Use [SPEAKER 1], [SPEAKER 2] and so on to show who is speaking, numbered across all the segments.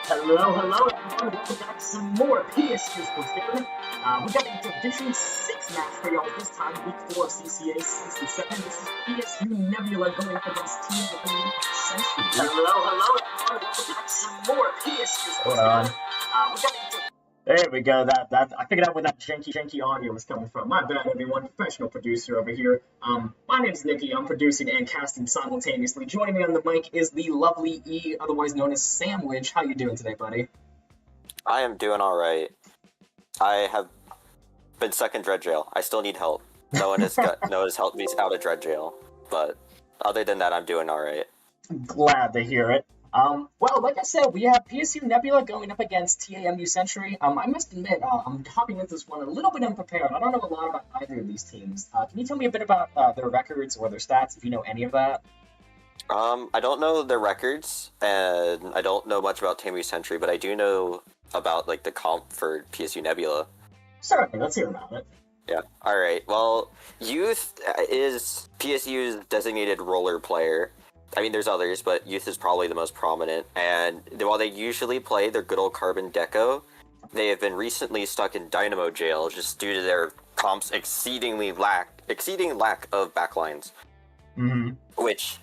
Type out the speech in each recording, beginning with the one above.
[SPEAKER 1] Hello, everyone. Welcome back to some more PSU Sports Nebula. We got a Division 6 match for y'all this time, week 4 of CCA Season 7. This is PSU Nebula going up against TAMU Century. Hello, everyone. Welcome back to some more PSU Sports Nebula. We got There we go. I figured out where that janky audio was coming from. My bad, everyone. Professional producer over here. My name's Nikki. I'm producing and casting simultaneously. Joining me on the mic is the lovely E, otherwise known as Sandwich. How you doing today, buddy?
[SPEAKER 2] I am doing all right. I have been stuck in dread jail. I still need help. No one has helped me out of dread jail. But other than that, I'm doing all right.
[SPEAKER 1] Glad to hear it. Well, like I said, we have PSU Nebula going up against TAMU Century. I must admit, I'm hopping into this one a little bit unprepared. I don't know a lot about either of these teams. Can you tell me a bit about their records or their stats, if you know any of that?
[SPEAKER 2] I don't know their records, and I don't know much about TAMU Century, but I do know about, like, the comp for PSU Nebula.
[SPEAKER 1] Certainly, let's hear about it.
[SPEAKER 2] Yeah, alright. Well, Youth is PSU's designated roller player. I mean, there's others, but Youth is probably the most prominent, and while they usually play their good old Carbon Deco, they have been recently stuck in Dynamo jail just due to their comp's exceeding lack of backlines.
[SPEAKER 1] Mm-hmm.
[SPEAKER 2] Which,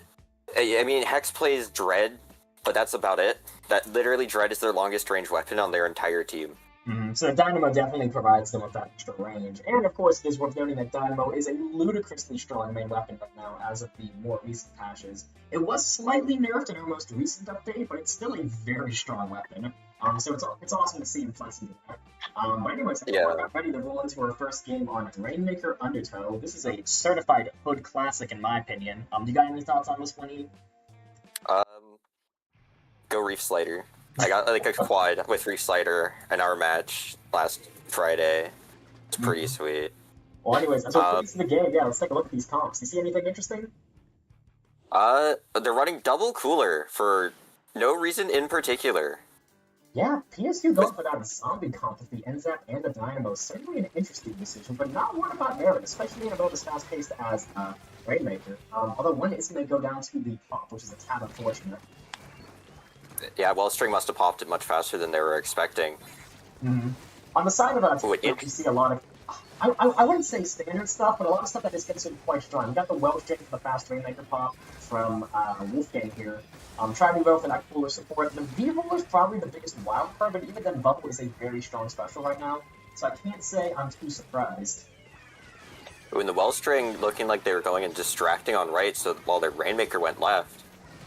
[SPEAKER 2] I mean, Hex plays Dread, but that's about it. That literally Dread is their longest range weapon on their entire team.
[SPEAKER 1] Mm-hmm. So Dynamo definitely provides them with that extra range. And of course, it is worth noting that Dynamo is a ludicrously strong main weapon right now as of the more recent patches. It was slightly nerfed in our most recent update, but it's still a very strong weapon. So it's awesome to see him flexing that. But anyways, we're ready to roll into our first game on Rainmaker Undertow. This is a certified hood classic in my opinion. You got any thoughts on this one, E?
[SPEAKER 2] Go Reef Slider. I got like a quad with Reef Slider in our match last Friday. It's pretty sweet.
[SPEAKER 1] Well, anyways, as we're to the game, yeah, let's take a look at these comps. You see anything interesting?
[SPEAKER 2] They're running double cooler for no reason in particular.
[SPEAKER 1] Yeah, PSU goes for that zombie comp with the NZAP and the Dynamo. Certainly an interesting decision, but not one about merit, especially in a mode as fast-paced as Rainmaker. Although one is going to go down to the pop, which is a tad unfortunate.
[SPEAKER 2] Yeah, Wellstring must have popped it much faster than they were expecting.
[SPEAKER 1] Mm-hmm. On the side of that, you see a lot of, I wouldn't say standard stuff, but a lot of stuff that is considered quite strong. You got the Wellstring for the fast Rainmaker pop from Wolfgang here. Try to go for that cooler support. The V-Roller is probably the biggest wild card, but even then Bubble is a very strong special right now, so I can't say I'm too surprised.
[SPEAKER 2] When the Wellstring looking like they were going and distracting on right, so while their Rainmaker went left.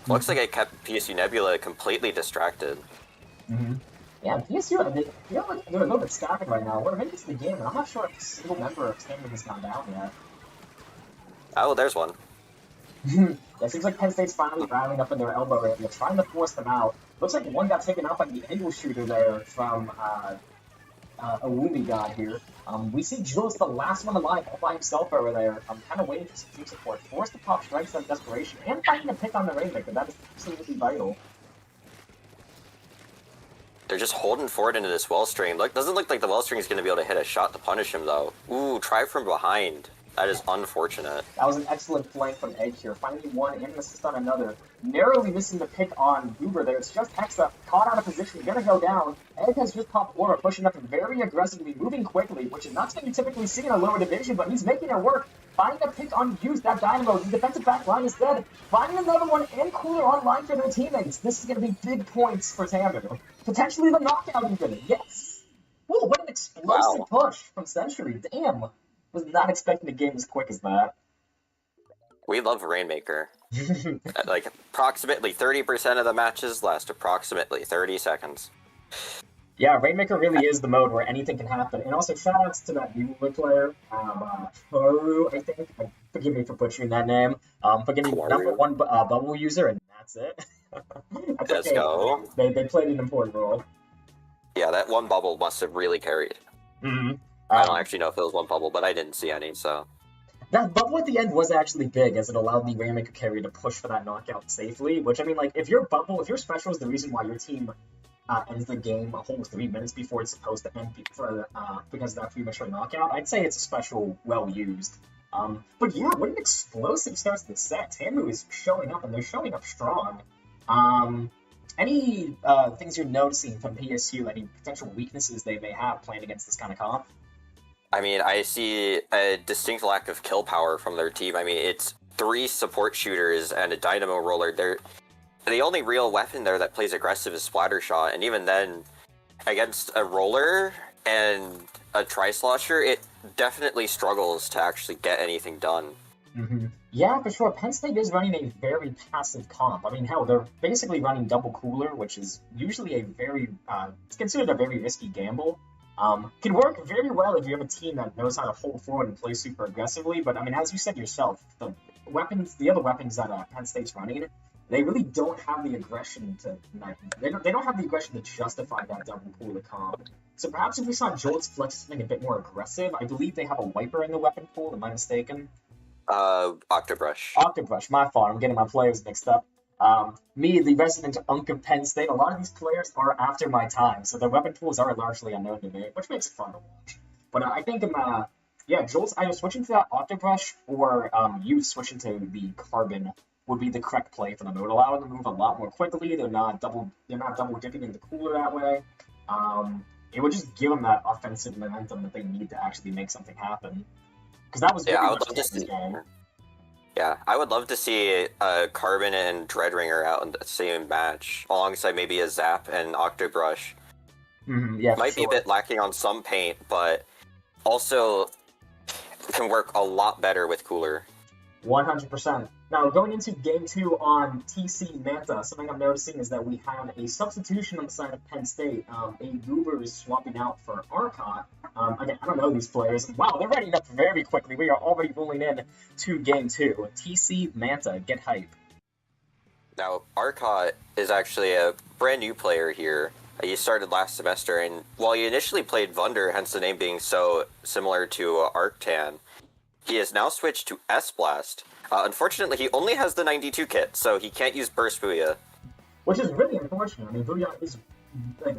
[SPEAKER 2] Looks like it kept PSU Nebula completely distracted.
[SPEAKER 1] Mm-hmm. Yeah, PSU, they feel like they're a little bit stagnant right now. We're into the game, and I'm not sure if a single member of TAMU has gone down yet.
[SPEAKER 2] Oh, there's one.
[SPEAKER 1] It seems like Penn State's finally rallying up in their elbow area, trying to force them out. Looks like one got taken out by the angle shooter there from a Woomy god here. We see Jules, the last one alive, all by himself over there. I'm kind of waiting for some team support. Forced to pop strikes out of desperation, and finding a pick on the Rainmaker. That is absolutely vital.
[SPEAKER 2] They're just holding forward into this Wellstring. Doesn't look like the Wellstring is going to be able to hit a shot to punish him, though. Ooh, try from behind. That is unfortunate.
[SPEAKER 1] That was an excellent flank from Egg here. Finding one and an assist on another. Narrowly missing the pick on Goober there. It's just Hexa caught out of position, gonna go down. Egg has just popped Aura, pushing up very aggressively, moving quickly, which is not something you typically see in a lower division, but he's making it work. Finding a pick on Hughes, that Dynamo. The defensive back line is dead. Finding another one and Cooler online for their teammates. This is gonna be big points for TAMU. Potentially the knockout even. Yes! Whoa, what an explosive push from Century. Damn. Was not expecting the game as quick as that.
[SPEAKER 2] We love Rainmaker. Like, approximately 30% of the matches last approximately 30 seconds.
[SPEAKER 1] Yeah, Rainmaker really is the mode where anything can happen. And also, shoutouts to that Nebula player, Toru, I think. Forgive me for butchering that name. Forgive me, number one bubble user, and that's it.
[SPEAKER 2] Let's go.
[SPEAKER 1] They played an important role.
[SPEAKER 2] Yeah, that one bubble must have really carried.
[SPEAKER 1] Mm-hmm.
[SPEAKER 2] I don't actually know if it was one bubble, but I didn't see any, so...
[SPEAKER 1] That bubble at the end was actually big, as it allowed the Rainmaker carry to push for that knockout safely, which, I mean, like, if your special is the reason why your team ends the game a whole 3 minutes before it's supposed to end because of that premature knockout, I'd say it's a special well-used. But yeah, what an explosive start to the set. TAMU is showing up, and they're showing up strong. Any things you're noticing from PSU? Any potential weaknesses they may have playing against this kind of comp?
[SPEAKER 2] I mean, I see a distinct lack of kill power from their team. I mean, it's 3 support shooters and a dynamo roller. The only real weapon there that plays aggressive is Splattershot, and even then, against a roller and a tri-slosher, it definitely struggles to actually get anything done.
[SPEAKER 1] Yeah, for sure. Penn State is running a very passive comp. I mean, hell, they're basically running double cooler, which is usually it's considered a very risky gamble. Can work very well if you have a team that knows how to hold forward and play super aggressively. But I mean, as you said yourself, the other weapons that Penn State's running, they really don't have the aggression they don't have the aggression to justify that double cooler comp. So perhaps if we saw Jolt's flex something a bit more aggressive, I believe they have a wiper in the weapon pool. Am I mistaken?
[SPEAKER 2] Octobrush.
[SPEAKER 1] Octobrush, my fault. I'm getting my players mixed up. Me, the resident unk of Penn State, a lot of these players are after my time, so their weapon pools are largely unknown to me, which makes it fun to watch. But I think Jolt's either switching to that Octobrush or you switching to the Carbon would be the correct play for them. It would allow them to move a lot more quickly. They're not double dipping in the cooler that way. It would just give them that offensive momentum that they need to actually make something happen. Because that was
[SPEAKER 2] I would love to see. Yeah, I would love to see Carbon and Dreadringer out in the same match, alongside maybe a Zap and Octobrush.
[SPEAKER 1] Yeah,
[SPEAKER 2] might be a bit lacking on some paint, but also can work a lot better with cooler.
[SPEAKER 1] 100%. Now, going into Game 2 on TC Manta, something I'm noticing is that we have a substitution on the side of Penn State. A Goober is swapping out for Arcot. Again, I don't know these players. Wow, they're readying up very quickly. We are already rolling in to Game 2. TC Manta, get hype.
[SPEAKER 2] Now, Arcot is actually a brand new player here. He started last semester, and while he initially played Vunder, hence the name being so similar to Arctan, he has now switched to S-Blast. Unfortunately, he only has the 92 kit, so he can't use Burst Booyah.
[SPEAKER 1] Which is really unfortunate. I mean, Booyah is...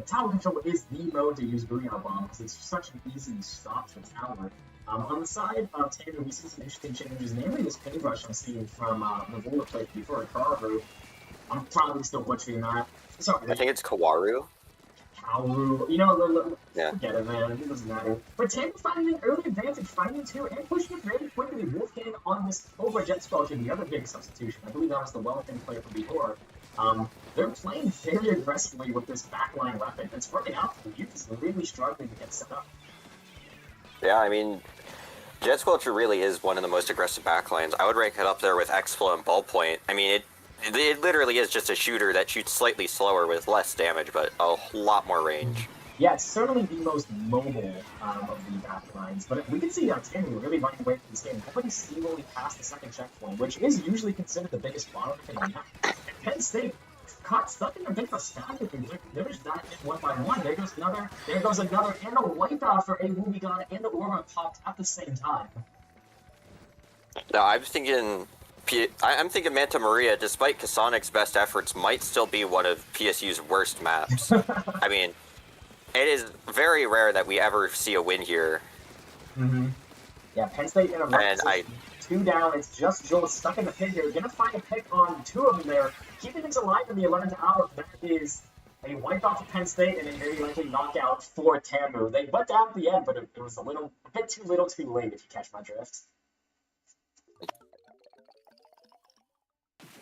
[SPEAKER 1] Tower Control is the mode to use Booyah Bomb, because it's such an easy stop to Tower. On the side of TAMU, we see some interesting changes, namely this paintbrush I'm seeing from the Vola play before Kawaru. I'm probably still butchering that. Sorry.
[SPEAKER 2] I think it's Kawaru.
[SPEAKER 1] Kawaru. Forget it, man. It doesn't matter. But TAMU finding an early advantage, finding 2, and pushing it very quickly. Wolfgang on this over Jet Squelch, the other big substitution. I believe that was the Wellington player from before. They're playing very aggressively with this backline weapon. It's working out for the youth. They're really struggling to get set up.
[SPEAKER 2] Yeah, I mean, Jet Squelcher really is one of the most aggressive backlines. I would rank it up there with X-Flow and Ballpoint. I mean, it literally is just a shooter that shoots slightly slower with less damage, but a lot more range.
[SPEAKER 1] Yeah, it's certainly the most mobile of the backlines, but we can see TAMU really running away from this game. Nobody seemingly passed the second checkpoint, which is usually considered the biggest bottleneck in the map. Penn State caught stuck in a bit of a static, and there's that one by one. There goes another, and a wipeout for a Ruby God and the Aura popped at the same time.
[SPEAKER 2] No, I'm thinking Manta Maria, despite Kasonic's best efforts, might still be one of PSU's worst maps. I mean, it is very rare that we ever see a win here.
[SPEAKER 1] Yeah, Penn State in a run. 2 down. It's just Joel stuck in the pit here. Gonna find a pick on 2 of them there. Keeping things alive in the 11th hour. That is a wipeout for Penn State and a very likely knockout for TAMU. They went down at the end, but it was a bit too little too late, if you catch my drift.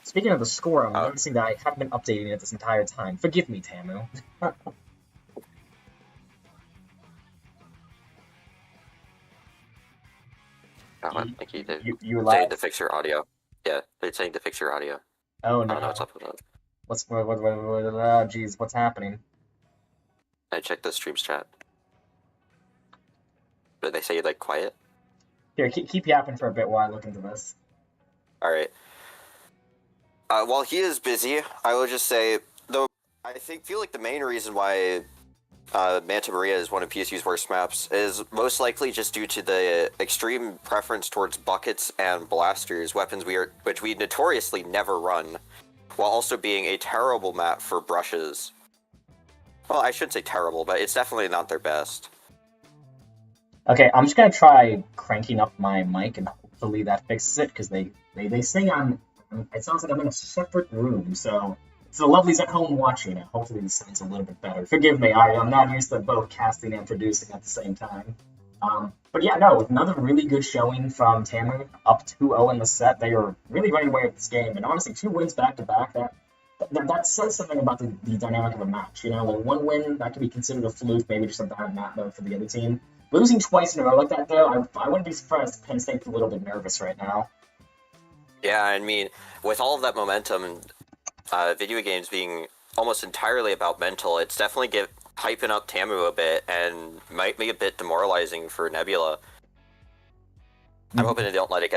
[SPEAKER 1] Speaking of the score, I'm noticing that I haven't been updating it this entire time. Forgive me, TAMU.
[SPEAKER 2] I think you did.
[SPEAKER 1] You
[SPEAKER 2] saying to fix your audio. Yeah, they're saying to fix your audio.
[SPEAKER 1] Oh no.
[SPEAKER 2] I don't know what's up with that.
[SPEAKER 1] Jeez, what's happening?
[SPEAKER 2] I checked the streams chat. Did they say like quiet?
[SPEAKER 1] Here, keep yapping for a bit while I look into this.
[SPEAKER 2] Alright. While he is busy, I will just say, though, I feel like the main reason why Manta Maria is one of PSU's worst maps is most likely just due to the extreme preference towards buckets and blasters, weapons which we notoriously never run, while also being a terrible map for brushes. Well, I shouldn't say terrible, but it's definitely not their best.
[SPEAKER 1] Okay, I'm just gonna try cranking up my mic and hopefully that fixes it, because they say it sounds like I'm in a separate room, so So the lovelies at home watching it. Hopefully this sounds a little bit better. Forgive me, I'm not used to both casting and producing at the same time. But yeah, no, another really good showing from TAMU, up 2-0 in the set. They are really running away with this game, and honestly, 2 wins back to back. That says something about the dynamic of a match. You know, like 1 win that could be considered a fluke, maybe just a bad map mode for the other team. Losing twice in a row like that, though, I wouldn't be surprised if Penn State's a little bit nervous right now.
[SPEAKER 2] Yeah, I mean, with all of that momentum, video games being almost entirely about mental, it's definitely hyping up TAMU a bit and might be a bit demoralizing for Nebula. I'm hoping they don't let it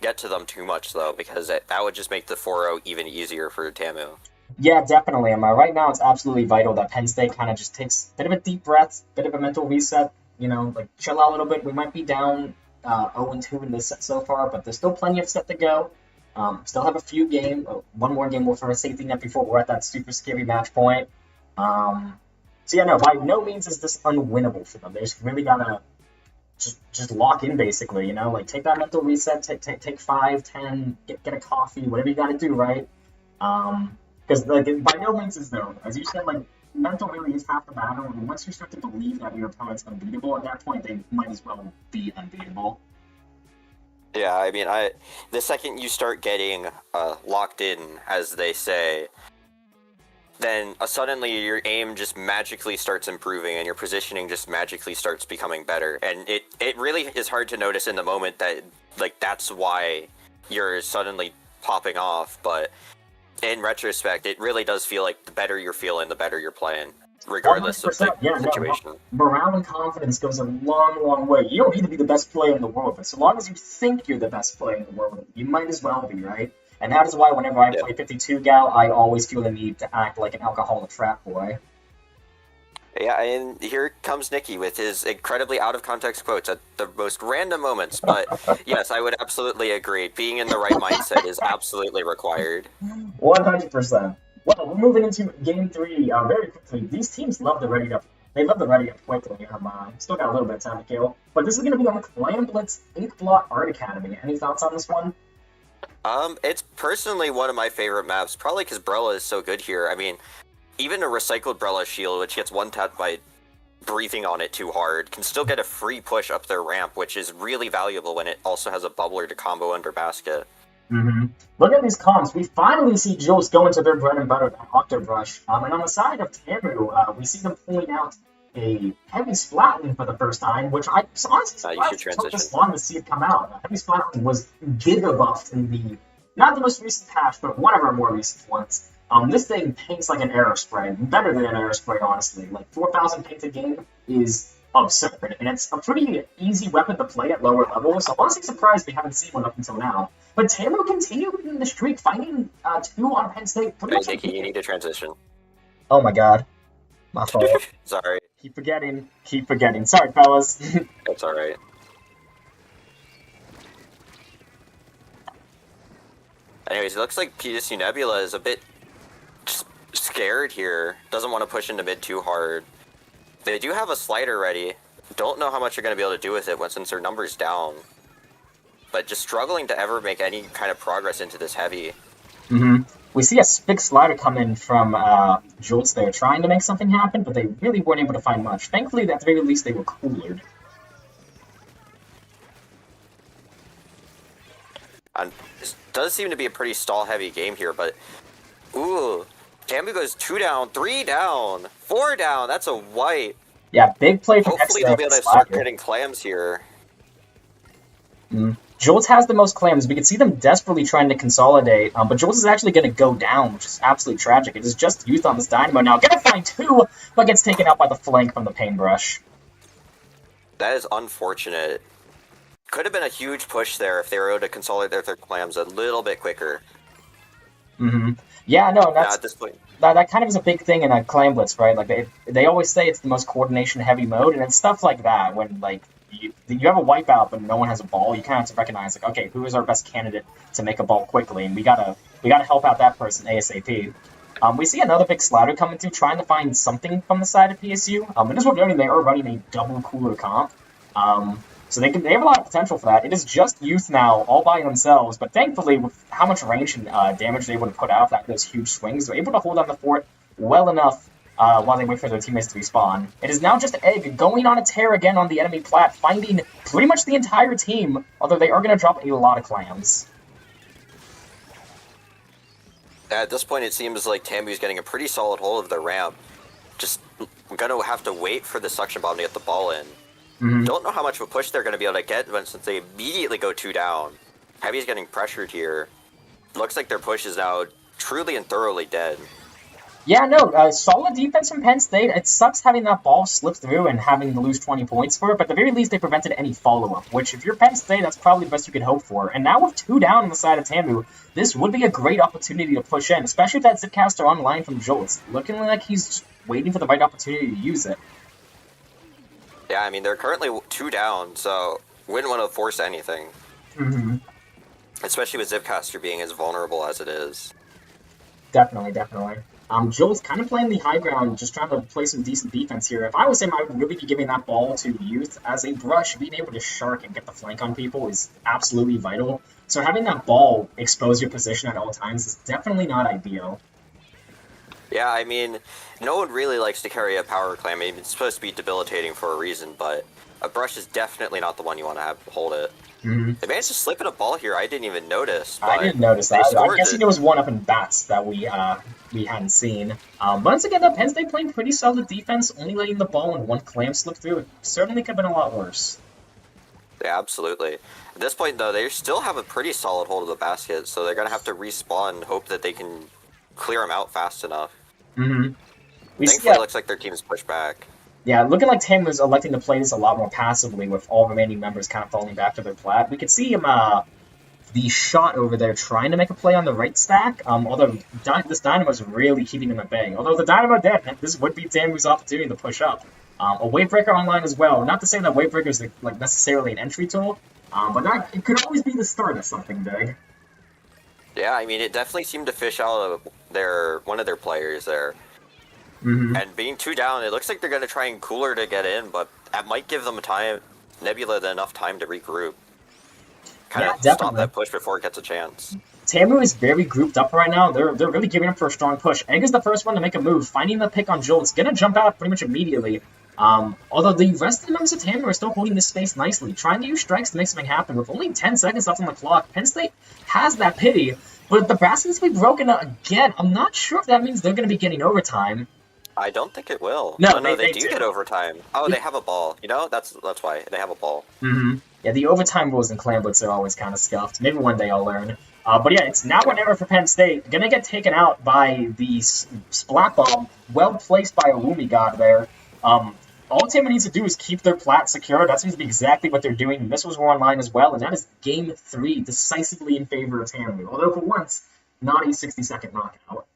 [SPEAKER 2] get to them too much, though, because that would just make the 4-0 even easier for TAMU.
[SPEAKER 1] Yeah, definitely. Right now, it's absolutely vital that Penn State kind of just takes a bit of a deep breath, bit of a mental reset, you know, like chill out a little bit. We might be down 0-2 in this set so far, but there's still plenty of set to go. Still have a few one more game for a safety net before we're at that super scary match point. So yeah, no, by no means is this unwinnable for them. They just really gotta just lock in, basically, you know, like take that mental reset, take 5, 10, get a coffee, whatever you gotta do, right? Because like by no means is though, as you said, like mental really is half the battle, and once you start to believe that your opponent's unbeatable, at that point they might as well be unbeatable.
[SPEAKER 2] Yeah, I mean, the second you start getting locked in, as they say, then suddenly your aim just magically starts improving and your positioning just magically starts becoming better. And it really is hard to notice in the moment that, like, that's why you're suddenly popping off. But in retrospect, it really does feel like the better you're feeling, the better you're playing, regardless of the situation.
[SPEAKER 1] No, morale and confidence goes a long, long way. You don't need to be the best player in the world, but so long as you think you're the best player in the world, you might as well be, right? And that is why whenever I play 52 Gal, I always feel the need to act like an alcoholic frat boy.
[SPEAKER 2] Yeah, and here comes Nikki with his incredibly out-of-context quotes at the most random moments. But yes, I would absolutely agree. Being in the right mindset is absolutely required.
[SPEAKER 1] 100%. Well, we're moving into Game 3 very quickly. These teams love the ready up. They love the ready up quickly. Still got a little bit of time to kill. But this is going to be on Clamblitz Inkblot Art Academy. Any thoughts on this one?
[SPEAKER 2] It's personally one of my favorite maps, probably because Brella is so good here. I mean, even a recycled Brella shield, which gets one-tapped by breathing on it too hard, can still get a free push up their ramp, which is really valuable when it also has a bubbler to combo under basket.
[SPEAKER 1] Look at these comps. We finally see Jules go into their bread and butter, that Octobrush. And on the side of TAMU, we see them pulling out a heavy splatling for the first time, which I honestly surprised it took this long to see it come out. Heavy splatling was giga buffed in the, not the most recent patch, but one of our more recent ones. This thing paints like an arrow spray, better than an arrow spray, honestly. Like 4,000 painted game is absurd, and it's a pretty easy weapon to play at lower levels. So I'm honestly surprised we haven't seen one up until now. But TAMU continued in the streak, finding 2 on Penn State.
[SPEAKER 2] Nikki, you need to transition.
[SPEAKER 1] Oh my god. My fault.
[SPEAKER 2] Sorry.
[SPEAKER 1] Keep forgetting. Sorry, fellas.
[SPEAKER 2] That's alright. Anyways, it looks like PSU Nebula is a bit scared here. Doesn't want to push into mid too hard. They do have a slider ready. Don't know how much you're going to be able to do with it since their number's down. But just struggling to ever make any kind of progress into this heavy.
[SPEAKER 1] We see a big slider come in from Jules there, trying to make something happen, but they really weren't able to find much. Thankfully, at the very least, they were coolered.
[SPEAKER 2] This does seem to be a pretty stall-heavy game here, but... Ooh, TAMU goes 2 down, 3 down, 4 down. That's a wipe.
[SPEAKER 1] Yeah, big play from
[SPEAKER 2] Hopefully they'll be able to start getting clams here.
[SPEAKER 1] Jules has the most clams. We can see them desperately trying to consolidate, but Jules is actually going to go down, which is absolutely tragic. It is just Youth on this Dynamo now. Gonna find 2, but gets taken out by the flank from the paintbrush.
[SPEAKER 2] That is unfortunate. Could have been a huge push there if they were able to consolidate their clams a little bit quicker.
[SPEAKER 1] Yeah, no, that's...
[SPEAKER 2] at this point.
[SPEAKER 1] That kind of is a big thing in a Clamblitz, right? Like, they always say it's the most coordination-heavy mode, and it's stuff like that, when, like, you have a wipeout, but no one has a ball, you kind of have to recognize, like, okay, who is our best candidate to make a ball quickly, and we gotta help out that person ASAP. We see another big slider coming through, trying to find something from the side of PSU. It is worth noting they are running a double cooler comp. So they have a lot of potential for that. It is just Youth now, all by themselves, but thankfully, with how much range and damage they would put out that those huge swings, they're able to hold on the fort well enough while they wait for their teammates to respawn. It is now just Egg going on a tear again on the enemy plat, finding pretty much the entire team, although they are going to drop a lot of clams.
[SPEAKER 2] At this point, it seems like TAMU's getting a pretty solid hold of the ramp. Just gonna have to wait for the suction bomb to get the ball in. Don't know how much of a push they're gonna be able to get since they immediately go 2 down. Heavy's getting pressured here. Looks like their push is now truly and thoroughly dead.
[SPEAKER 1] Yeah, no, solid defense from Penn State. It sucks having that ball slip through and having to lose 20 points for it, but at the very least, they prevented any follow-up, which, if you're Penn State, that's probably the best you could hope for. And now with 2 down on the side of TAMU, this would be a great opportunity to push in, especially with that Zipcaster online from Jolts. Looking like he's just waiting for the right opportunity to use it.
[SPEAKER 2] Yeah, I mean, they're currently 2 down, so wouldn't want to force anything. Especially with Zipcaster being as vulnerable as it is.
[SPEAKER 1] Definitely, definitely. Joel's kind of playing the high ground, just trying to play some decent defense here. If I was him, I would really be giving that ball to Youth. As a brush, being able to shark and get the flank on people is absolutely vital. So having that ball expose your position at all times is definitely not ideal.
[SPEAKER 2] Yeah, I mean, no one really likes to carry a power clam. I mean, it's supposed to be debilitating for a reason, but a brush is definitely not the one you want to have hold it. They managed to slip in a ball here. I didn't even notice.
[SPEAKER 1] I didn't notice that. I'm guessing there was one up in bats that we hadn't seen. Once again, though, Penn State playing pretty solid defense, only letting the ball and 1 clam slip through. It certainly could have been a lot worse.
[SPEAKER 2] Yeah, absolutely. At this point, though, they still have a pretty solid hold of the basket, so they're going to have to respawn and hope that they can clear them out fast enough. Thankfully, it looks like their team is pushed back.
[SPEAKER 1] Yeah, looking like Tim was electing to play this a lot more passively with all remaining members kind of falling back to their plat. We could see him, the shot over there trying to make a play on the right stack, although this Dynamo's really keeping him at bay. Although the Dynamo dead, this would be Tamu's opportunity to push up. A Wavebreaker online as well. Not to say that Wavebreaker is like necessarily an entry tool, but it could always be the start of something big.
[SPEAKER 2] Yeah, I mean, it definitely seemed to fish out one of their players there. And being 2 down, it looks like they're going to try and Cooler to get in, but that might give them Nebula enough time to regroup. Kind of stop that push before it gets a chance.
[SPEAKER 1] TAMU is very grouped up right now. They're really giving up for a strong push. Egg is the first one to make a move, finding the pick on Joel. It's going to jump out pretty much immediately. Although the rest of the members of TAMU are still holding this space nicely, trying to use strikes to make something happen. With only 10 seconds left on the clock, Penn State has that pity, but the baskets will be broken again. I'm not sure if that means they're going to be getting overtime.
[SPEAKER 2] I don't think it will.
[SPEAKER 1] No,
[SPEAKER 2] they do get overtime. Oh, they have a ball. You know, that's why. They have a ball.
[SPEAKER 1] Yeah, the overtime rules in Clan Blitz are always kind of scuffed. Maybe one day I'll learn. But yeah, it's now or never for Penn State. Gonna get taken out by the Splat Bomb. Well placed by a Lumi God there. All Tamu needs to do is keep their plat secure. That seems to be exactly what they're doing. Missiles were online as well, and that is Game 3 decisively in favor of Tamu. Although for once, not a 60-second knockout.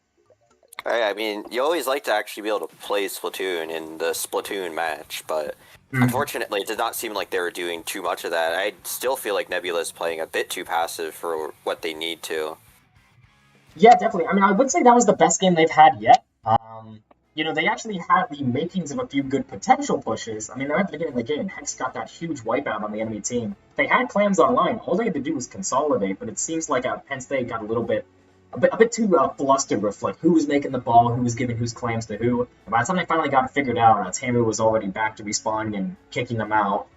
[SPEAKER 2] I mean, you always like to actually be able to play Splatoon in the Splatoon match, but unfortunately, it did not seem like they were doing too much of that. I still feel like Nebula is playing a bit too passive for what they need to.
[SPEAKER 1] Yeah, definitely. I mean, I would say that was the best game they've had yet. You know, they actually had the makings of a few good potential pushes. I mean, at the beginning of the game, Hex got that huge wipeout on the enemy team. They had clams online. All they had to do was consolidate, but it seems like Penn State got a bit too flustered with like who was making the ball, who was giving whose clams to who. And by the time they finally got it figured out, Tamu was already back to respawning and kicking them out.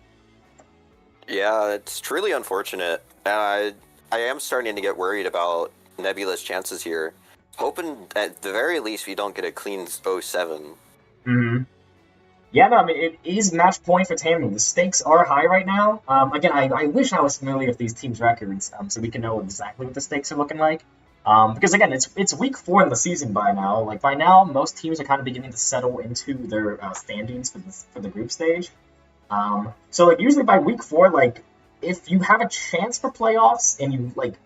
[SPEAKER 2] Yeah, it's truly unfortunate. I am starting to get worried about Nebula's chances here. Hoping at the very least we don't get a clean 0-7.
[SPEAKER 1] Yeah, no, I mean, it is match point for Tamu. The stakes are high right now. Again, I wish I was familiar with these teams' records so we can know exactly what the stakes are looking like. Because again, it's week 4 in the season by now. Like by now, most teams are kind of beginning to settle into their standings for the group stage. So like usually by week 4, like if you have a chance for playoffs and you like,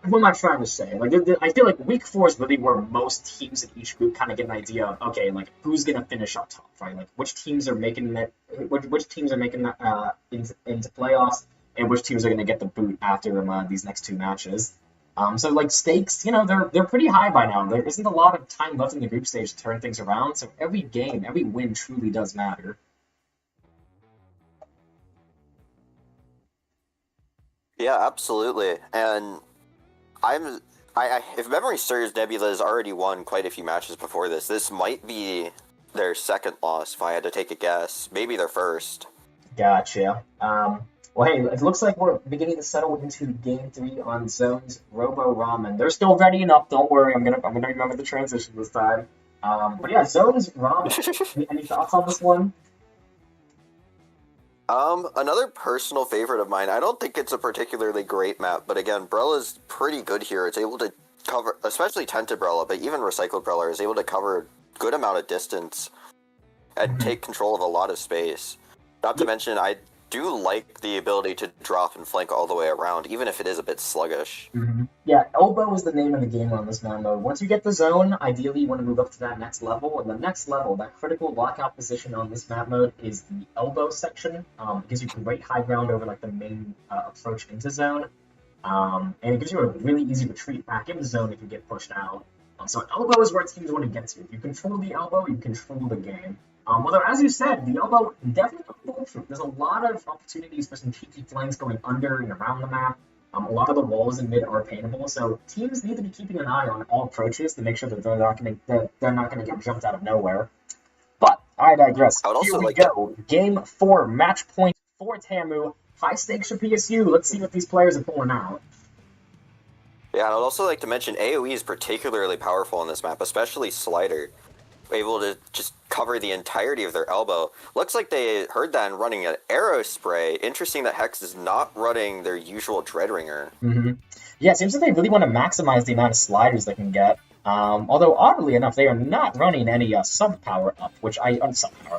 [SPEAKER 1] what am I trying to say? Like I feel like week 4 is really where most teams in each group kind of get an idea of okay, like who's gonna finish up top, right? Like which teams are making it, which teams are making into playoffs, and which teams are gonna get the boot after these next 2 matches. So like stakes, you know, they're pretty high by now. There isn't a lot of time left in the group stage to turn things around. So every game, every win truly does matter.
[SPEAKER 2] Yeah, absolutely. And I'm if memory serves, Nebula has already won quite a few matches before this. This might be their second loss, if I had to take a guess. Maybe their first.
[SPEAKER 1] Gotcha. Well, hey, it looks like we're beginning to settle into game three on Zone's Robo Ramen. They're still readying up. Don't worry, I'm gonna remember the transition this time. But yeah, Zone's Ramen. Any thoughts on this one?
[SPEAKER 2] Another personal favorite of mine. I don't think it's a particularly great map, but again, Brella's pretty good here. It's able to cover, especially Tented Brella, but even Recycled Brella is able to cover a good amount of distance and take control of a lot of space. Not to mention, I do like the ability to drop and flank all the way around, even if it is a bit sluggish.
[SPEAKER 1] Yeah, Elbow is the name of the game on this map mode. Once you get the zone, ideally you want to move up to that next level, and the next level, that critical lockout position on this map mode is the Elbow section. It gives you great high ground over like the main approach into zone, and it gives you a really easy retreat back into zone if you get pushed out. So Elbow is where teams want to get to. If you control the Elbow, you control the game. Although, as you said, the Elbow definitely bulletproof. There's a lot of opportunities for some cheeky flanks going under and around the map. A lot of the walls in mid are paintable, so teams need to be keeping an eye on all approaches to make sure that they're not going to get jumped out of nowhere. But I digress.
[SPEAKER 2] I would also
[SPEAKER 1] Here we
[SPEAKER 2] like
[SPEAKER 1] go. Game 4, match point for TAMU. High stakes for PSU. Let's see what these players are pulling out.
[SPEAKER 2] Yeah, and I'd also like to mention AoE is particularly powerful on this map, especially Slider. Able to just cover the entirety of their elbow. Looks like they heard that and running an arrow spray. Interesting that Hex is not running their usual Dreadringer.
[SPEAKER 1] Yeah, it seems like they really want to maximize the amount of sliders they can get. Although oddly enough, they are not running any sub power up,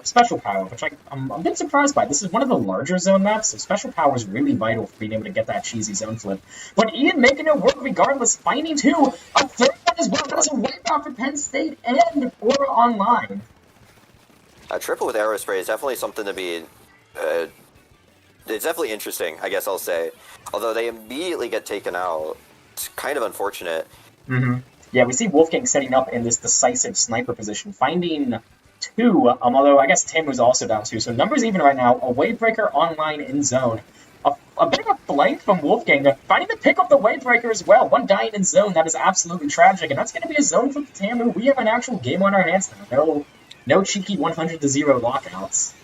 [SPEAKER 1] special power, which I'm a bit surprised by. This is one of the larger zone maps, so special power is really vital for being able to get that cheesy zone flip. But Ian making it work regardless, finding two, a third one as well. That's a wipeout for Penn State and Aura Online.
[SPEAKER 2] A triple with arrow spray is definitely something to be. It's definitely interesting, I guess I'll say. Although they immediately get taken out, it's kind of unfortunate.
[SPEAKER 1] Yeah, we see Wolfgang setting up in this decisive sniper position, finding two, although I guess Tim was also down two, so numbers even right now. A Wavebreaker online in zone. A bit of a flank from Wolfgang, finding the pick up the Wavebreaker as well. One dying in zone, that is absolutely tragic, and that's going to be a zone for TAMU. We have an actual game on our hands now. No cheeky 100-0 lockouts.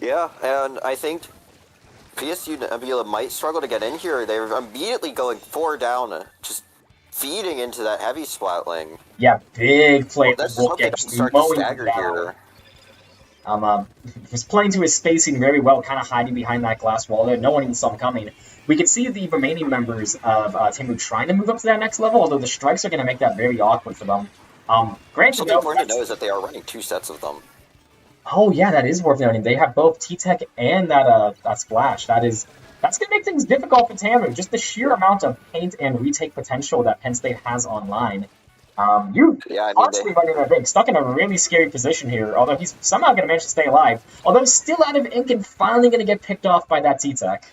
[SPEAKER 2] Yeah, and I think PSU Nebula might struggle to get in here. They're immediately going 4 down, just feeding into that heavy splatling.
[SPEAKER 1] Yeah, big play.
[SPEAKER 2] Let's hope they don't start to stagger here.
[SPEAKER 1] Was playing to his spacing very well, kind of hiding behind that glass wall there. No one even saw him coming. We could see the remaining members of TAMU trying to move up to that next level, although the strikes are going to make that very awkward for them. Granted,
[SPEAKER 2] Something important to know is that they are running 2 sets of them.
[SPEAKER 1] Oh yeah, that is worth noting. They have both T-Tech and that splash. That's going to make things difficult for TAMU. Just the sheer amount of paint and retake potential that Penn State has online. Constantly running that big, stuck in a really scary position here. Although he's somehow going to manage to stay alive. Although still out of ink and finally going to get picked off by that T-Tech.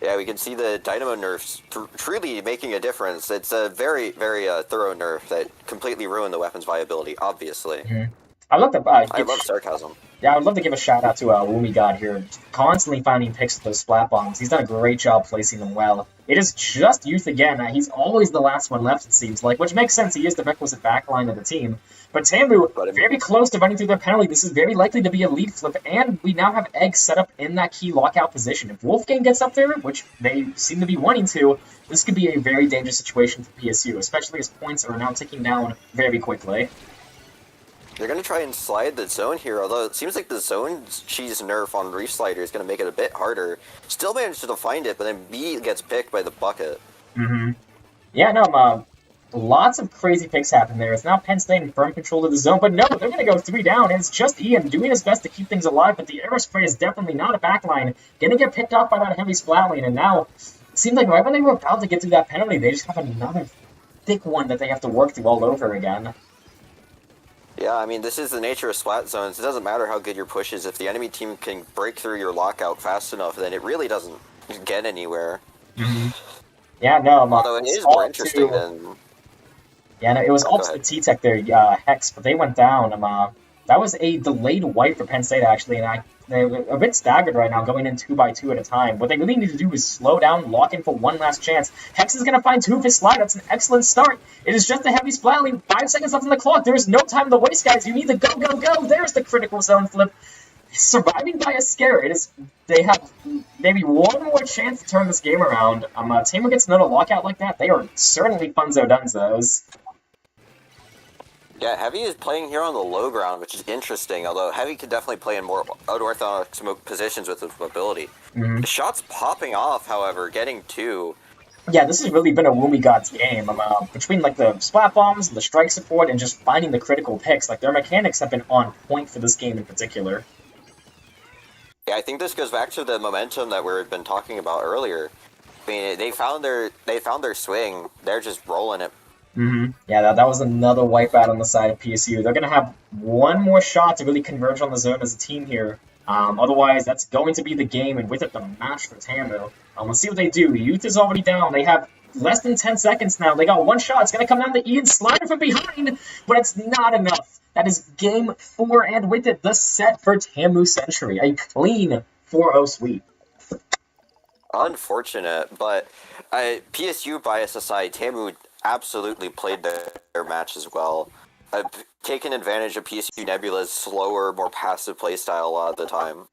[SPEAKER 2] Yeah, we can see the Dynamo nerfs truly making a difference. It's a very, very thorough nerf that completely ruined the weapon's viability, obviously.
[SPEAKER 1] I love
[SPEAKER 2] sarcasm.
[SPEAKER 1] Yeah, I would love to give a shout out to Woomy God here, constantly finding picks with those splat bombs. He's done a great job placing them well. It is just Youth again. He's always the last one left, it seems like, which makes sense. He is the requisite backline of the team. But TAMU, very close to running through their penalty. This is very likely to be a lead flip, and we now have Egg set up in that key lockout position. If Wolfgang gets up there, which they seem to be wanting to, this could be a very dangerous situation for PSU, especially as points are now ticking down very quickly.
[SPEAKER 2] They're going to try and slide the zone here, although it seems like the zone cheese nerf on Reef Slider is going to make it a bit harder. Still managed to find it, but then B gets picked by the bucket.
[SPEAKER 1] Yeah, no, lots of crazy picks happen there. It's now Penn State in firm control of the zone, but no, they're going to go 3 down, and it's just Ian doing his best to keep things alive, but the arrow spray is definitely not a backline. Going to get picked off by that heavy splat lane, and now it seems like right when they were about to get through that penalty, they just have another thick one that they have to work through all over again.
[SPEAKER 2] Yeah, I mean, this is the nature of splat zones. It doesn't matter how good your push is. If the enemy team can break through your lockout fast enough, then it really doesn't get anywhere.
[SPEAKER 1] Yeah, no,
[SPEAKER 2] although it is more interesting than...
[SPEAKER 1] Yeah, no, it was all to the T-Tech there, Hex, but they went down. That was a delayed wipe for Penn State, actually, and they're a bit staggered right now, going in 2-by-2 at a time. What they really need to do is slow down, lock in for one last chance. Hex is going to find two of his slide. That's an excellent start. It is just a heavy splat, only 5 seconds left on the clock. There is no time to waste, guys. You need to go, go, go. There's the critical zone flip. Surviving by a scare. They have maybe one more chance to turn this game around. TAMU gets another lockout like that. They are certainly funzo dunzos.
[SPEAKER 2] Yeah, Heavy is playing here on the low ground, which is interesting, although Heavy could definitely play in more unorthodox positions with his mobility. The shot's popping off, however, getting two.
[SPEAKER 1] Yeah, this has really been a Woomy Gods game. Between like the splat bombs, the strike support, and just finding the critical picks, like their mechanics have been on point for this game in particular.
[SPEAKER 2] Yeah, I think this goes back to the momentum that we've been talking about earlier. I mean, they found their swing. They're just rolling it.
[SPEAKER 1] Yeah, that was another wipeout on the side of PSU. They're going to have one more shot to really converge on the zone as a team here. Otherwise, that's going to be the game, and with it, the match for TAMU. Let's see what they do. Youth is already down. They have less than 10 seconds now. They got one shot. It's going to come down to Ian Slider from behind, but it's not enough. That is game 4, and with it, the set for TAMU Century. A clean 4-0 sweep.
[SPEAKER 2] Unfortunate, but PSU bias aside, TAMU absolutely played their match as well. Taking advantage of PSU Nebula's slower, more passive playstyle a lot of the time.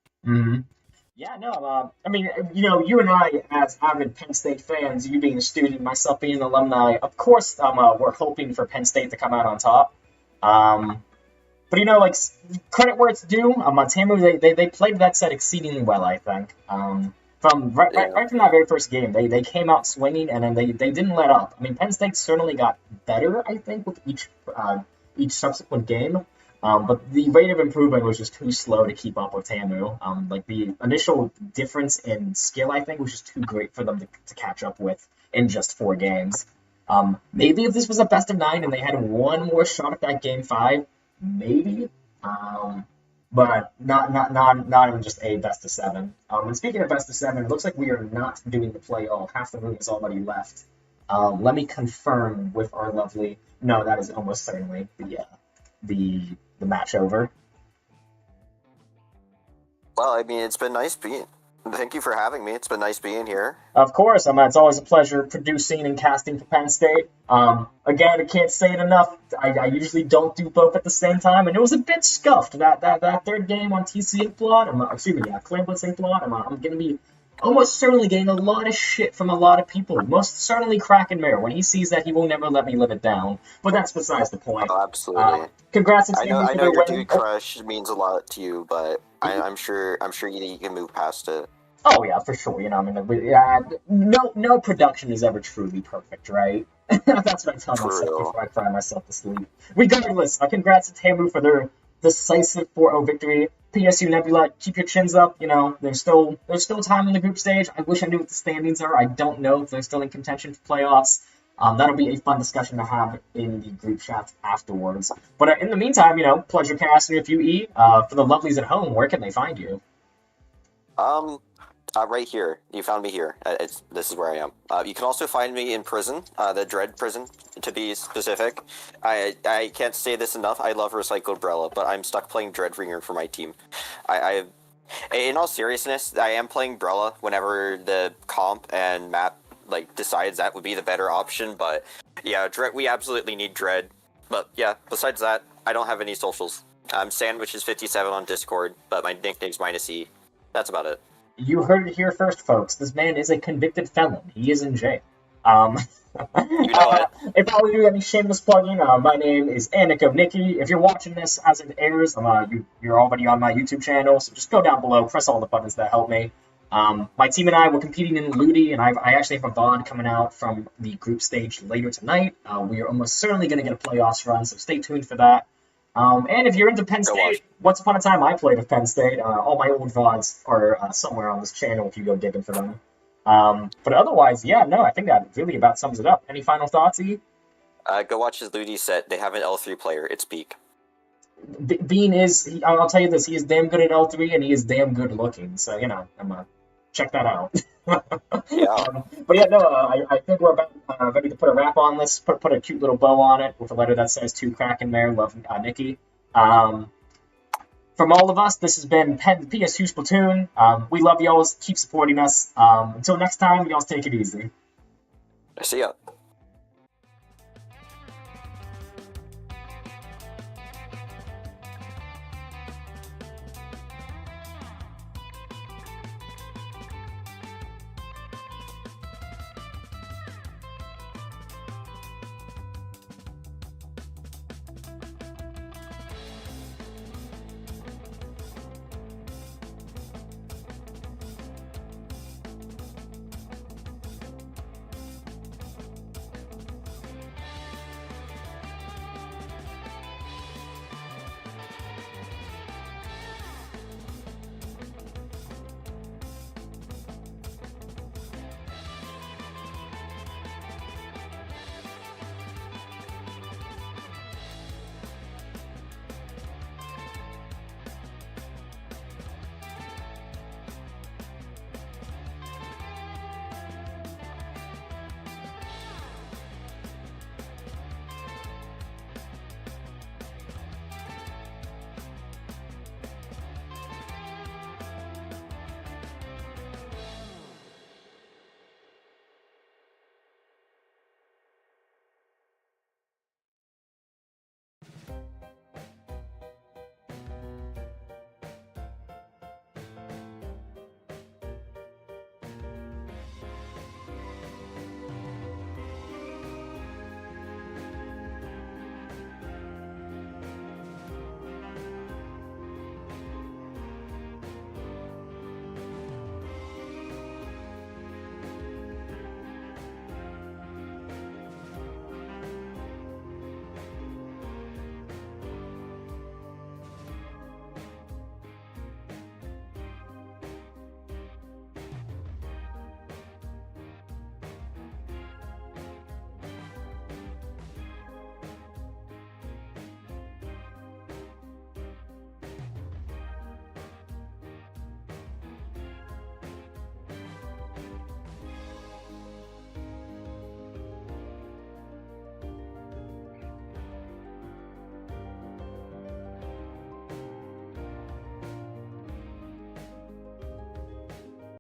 [SPEAKER 1] Yeah, no, I mean, you know, you and I, as avid Penn State fans, you being a student, myself being an alumni, of course, we're hoping for Penn State to come out on top. But, you know, like, credit where it's due, TAMU, they played that set exceedingly well, I think. Right from that very first game, they came out swinging, and then they didn't let up. I mean, Penn State certainly got better, I think, with each subsequent game. But the rate of improvement was just too slow to keep up with TAMU. Like, the initial difference in skill, I think, was just too great for them to catch up with in just 4 games. Maybe if this was a best of 9 and they had one more shot at that game 5, maybe. But not even just a best of 7. And speaking of best of 7, it looks like we are not doing the play-all. Half the room is already left. Let me confirm with our lovely. No, that is almost certainly the match over.
[SPEAKER 2] Well, I mean, it's been nice being. Thank you for having me. It's been nice being here.
[SPEAKER 1] Of course, it's always a pleasure producing and casting for Penn State. Again, I can't say it enough. I usually don't do both at the same time, and it was a bit scuffed. That third game on TC Inkblot, Clan Blitz Inkblot, I'm going to be almost certainly getting a lot of shit from a lot of people. Most certainly Kraken Mayor. When he sees that, he will never let me live it down. But that's besides the point.
[SPEAKER 2] Oh, absolutely.
[SPEAKER 1] Congrats!
[SPEAKER 2] I know your dude crush means a lot to you, but I'm sure you can move past it.
[SPEAKER 1] Oh yeah, for sure. You know, I mean, no production is ever truly perfect, right? That's what I tell myself before I cry myself to sleep. Regardless, congrats to TAMU for their decisive 4-0 victory. PSU Nebula, keep your chins up. You know, there's still time in the group stage. I wish I knew what the standings are. I don't know if they're still in contention for playoffs. That'll be a fun discussion to have in the group chat afterwards. But in the meantime, you know, pleasure casting with you, E. For the lovelies at home, where can they find you?
[SPEAKER 2] Right here. You found me here. This is where I am. You can also find me in prison, the Dread prison, to be specific. I can't say this enough. I love Recycled Brella, but I'm stuck playing Dreadringer for my team. In all seriousness, I am playing Brella whenever the comp and map decides that would be the better option. But yeah, we absolutely need Dread. But yeah, besides that, I don't have any socials. I'm Sandwiches57 on Discord, but my nickname's -E. That's about it.
[SPEAKER 1] You heard it here first, folks. This man is a convicted felon. He is in jail.
[SPEAKER 2] You know it.
[SPEAKER 1] If I were to do any shameless plugging, my name is Aniko Nikki. If you're watching this as it airs, you're already on my YouTube channel, so just go down below, press all the buttons that help me. My team and I were competing in Ludi, and I actually have a VOD coming out from the group stage later tonight. We are almost certainly going to get a playoffs run, so stay tuned for that. And if you're into Penn State, once upon a time I played with Penn State. All my old VODs are somewhere on this channel if you go digging for them. But otherwise, yeah, no, I think that really about sums it up. Any final thoughts, E?
[SPEAKER 2] Go watch his Ludi set. They have an L3 player. It's peak.
[SPEAKER 1] Bean I'll tell you this, he is damn good at L3 and he is damn good looking. So, you know, check that out.
[SPEAKER 2] Yeah.
[SPEAKER 1] But yeah, no, I think we're about ready to put a wrap on this, put a cute little bow on it with a letter that says to Kraken Mayor, love Nikki. from all of us, this has been PSU Splatoon. We love y'all. Keep supporting us. Until next time, y'all take it easy.
[SPEAKER 2] See ya.